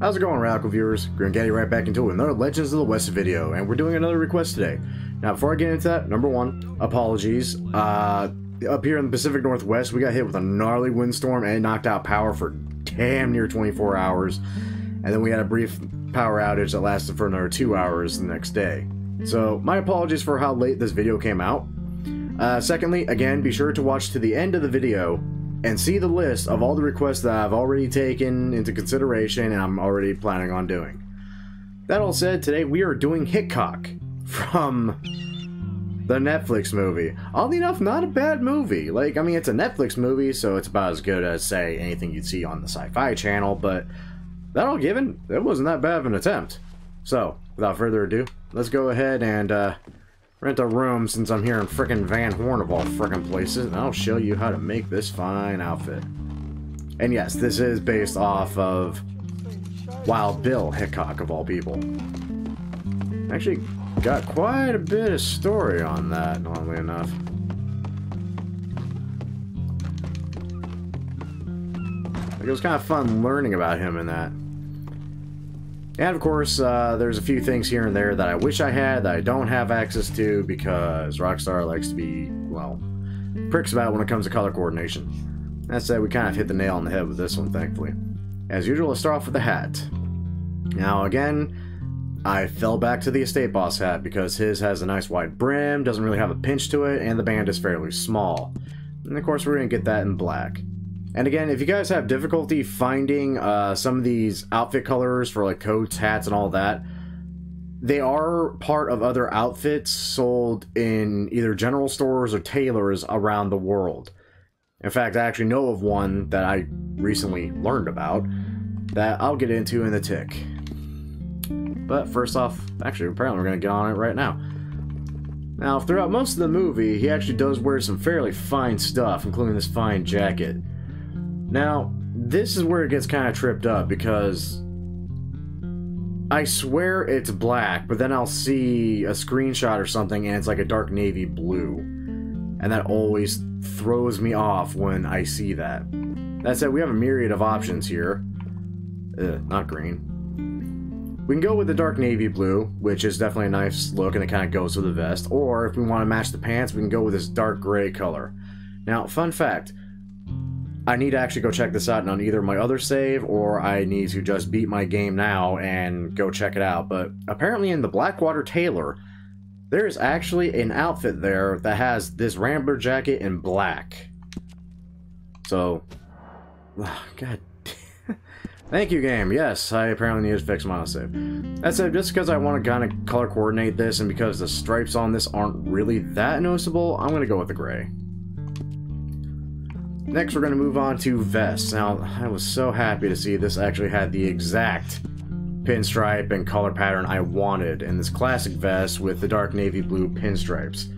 How's it going, Radical viewers? Gaddy right back into another Legends of the West video, and we're doing another request today. Now, before I get into that, number one, apologies. Up here in the Pacific Northwest, we got hit with a gnarly windstorm and it knocked out power for damn near 24 hours. And then we had a brief power outage that lasted for another 2 hours the next day. So, my apologies for how late this video came out. Secondly, again, be sure to watch to the end of the video and see the list of all the requests that I've already taken into consideration and I'm already planning on doing. That all said, today we are doing Hickok from the Netflix movie. Oddly enough, not a bad movie. Like, I mean, it's a Netflix movie, so it's about as good as, say, anything you'd see on the Sci-Fi Channel, but that all given, it wasn't that bad of an attempt. So, without further ado, let's go ahead and rent a room since I'm here in frickin' Van Horn of all frickin' places, and I'll show you how to make this fine outfit. And yes, this is based off of Wild Bill Hickok of all people. Actually, got quite a bit of story on that, oddly enough. Like, it was kind of fun learning about him in that. And of course, there's a few things here and there that I wish I had that I don't have access to because Rockstar likes to be, well, pricks about it when it comes to color coordination. That said, we kind of hit the nail on the head with this one, thankfully. As usual, let's start off with the hat. Now, again, I fell back to the estate boss hat because his has a nice wide brim, doesn't really have a pinch to it, and the band is fairly small. And of course, we're going to get that in black. And again, if you guys have difficulty finding some of these outfit colors for like coats, hats, and all that, they are part of other outfits sold in either general stores or tailors around the world. In fact, I actually know of one that I recently learned about that I'll get into in the tick. But first off, actually, apparently we're going to get on it right now. Now, throughout most of the movie, he actually does wear some fairly fine stuff, including this fine jacket. Now, this is where it gets kind of tripped up because I swear it's black, but then I'll see a screenshot or something and it's like a dark navy blue. And that always throws me off when I see that. That said, we have a myriad of options here. Not green. We can go with the dark navy blue, which is definitely a nice look and it kind of goes with the vest. Or if we want to match the pants, we can go with this dark gray color. Now, fun fact. I need to actually go check this out on either my other save or I need to just beat my game now and go check it out. But apparently in the Blackwater Tailor, there is actually an outfit there that has this Rambler jacket in black. So, God. Thank you, game. Yes, I apparently need to fix my autosave. That said, just because I want to kind of color coordinate this and because the stripes on this aren't really that noticeable, I'm going to go with the gray. Next, we're going to move on to vests. Now, I was so happy to see this actually had the exact pinstripe and color pattern I wanted in this classic vest with the dark navy blue pinstripes.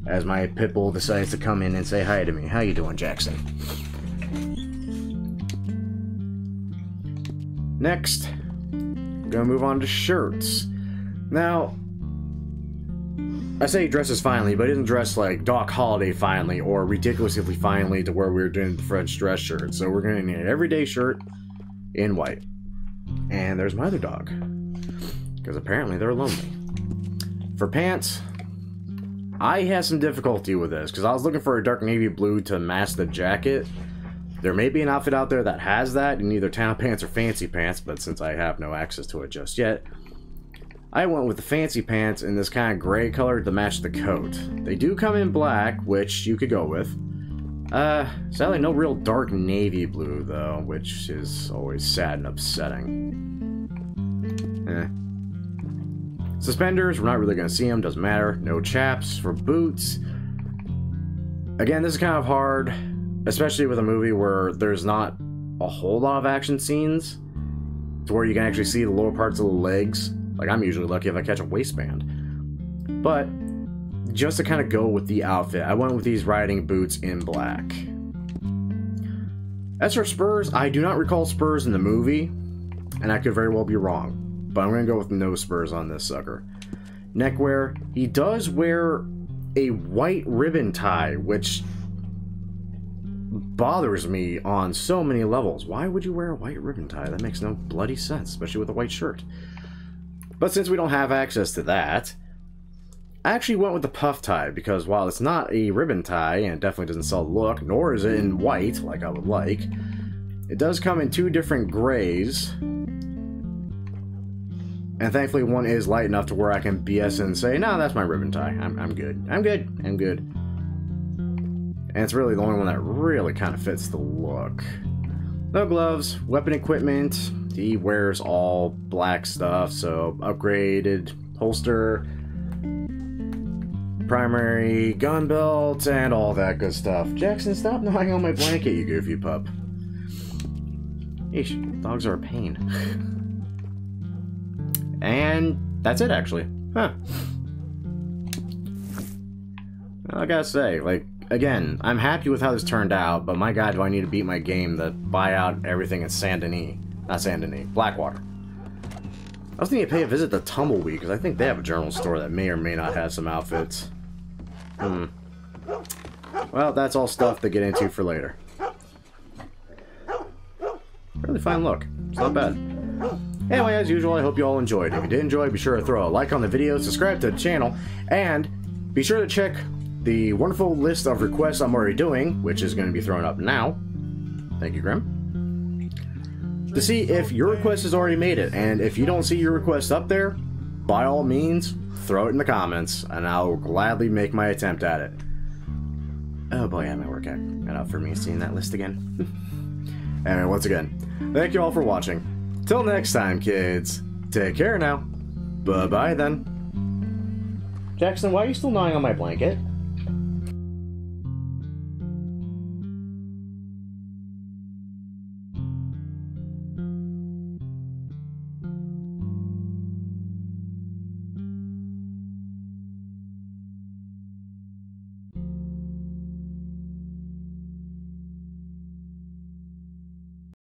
As my pitbull decides to come in and say hi to me. How you doing, Jackson? Next, we're going to move on to shirts. Now, I say he dresses finely, but he doesn't dress like Doc Holliday finely or ridiculously finely to where we were doing the French dress shirt. So we're going to need an everyday shirt in white. And there's my other dog. Because apparently they're lonely. For pants, I had some difficulty with this because I was looking for a dark navy blue to match the jacket. There may be an outfit out there that has that in either town pants or fancy pants, but since I have no access to it just yet, I went with the fancy pants in this kind of gray color to match the coat. They do come in black, which you could go with. Sadly no real dark navy blue though, which is always sad and upsetting. Suspenders, we're not really going to see them, doesn't matter. No chaps. For boots, again, this is kind of hard, especially with a movie where there's not a whole lot of action scenes to where you can actually see the lower parts of the legs. Like, I'm usually lucky if I catch a waistband. But, just to kind of go with the outfit, I went with these riding boots in black. As for spurs, I do not recall spurs in the movie, and I could very well be wrong. But I'm going to go with no spurs on this sucker. Neckwear, he does wear a white ribbon tie, which bothers me on so many levels. Why would you wear a white ribbon tie? That makes no bloody sense, especially with a white shirt. But since we don't have access to that, I actually went with the puff tie, because while it's not a ribbon tie, and it definitely doesn't sell the look, nor is it in white, like I would like, it does come in 2 different grays. And thankfully one is light enough to where I can BS and say, no, that's my ribbon tie. I'm good. I'm good. I'm good. And it's really the only one that really kind of fits the look. No gloves, weapon equipment. He wears all black stuff, so upgraded holster, primary gun belt, and all that good stuff. Jackson, stop gnawing on my blanket, you goofy pup. Eesh, dogs are a pain. And that's it, actually. Huh. I gotta say, like, again, I'm happy with how this turned out, but my god, do I need to beat my game to buy out everything in Saint Denis. Not Saint Denis, Blackwater. I was thinking to pay a visit to Tumbleweed, because I think they have a general store that may or may not have some outfits. Well, that's all stuff to get into for later. Really fine look. It's not bad. Anyway, as usual, I hope you all enjoyed. If you did enjoy, be sure to throw a like on the video, subscribe to the channel, and be sure to check the wonderful list of requests I'm already doing, which is going to be thrown up now. Thank you, Grim. To see if your request has already made it, and if you don't see your request up there, by all means, throw it in the comments, and I'll gladly make my attempt at it. Oh boy, I might work out enough for me seeing that list again. Anyway, once again, thank you all for watching. Till next time, kids. Take care now. Bye-bye then. Jackson, why are you still gnawing on my blanket?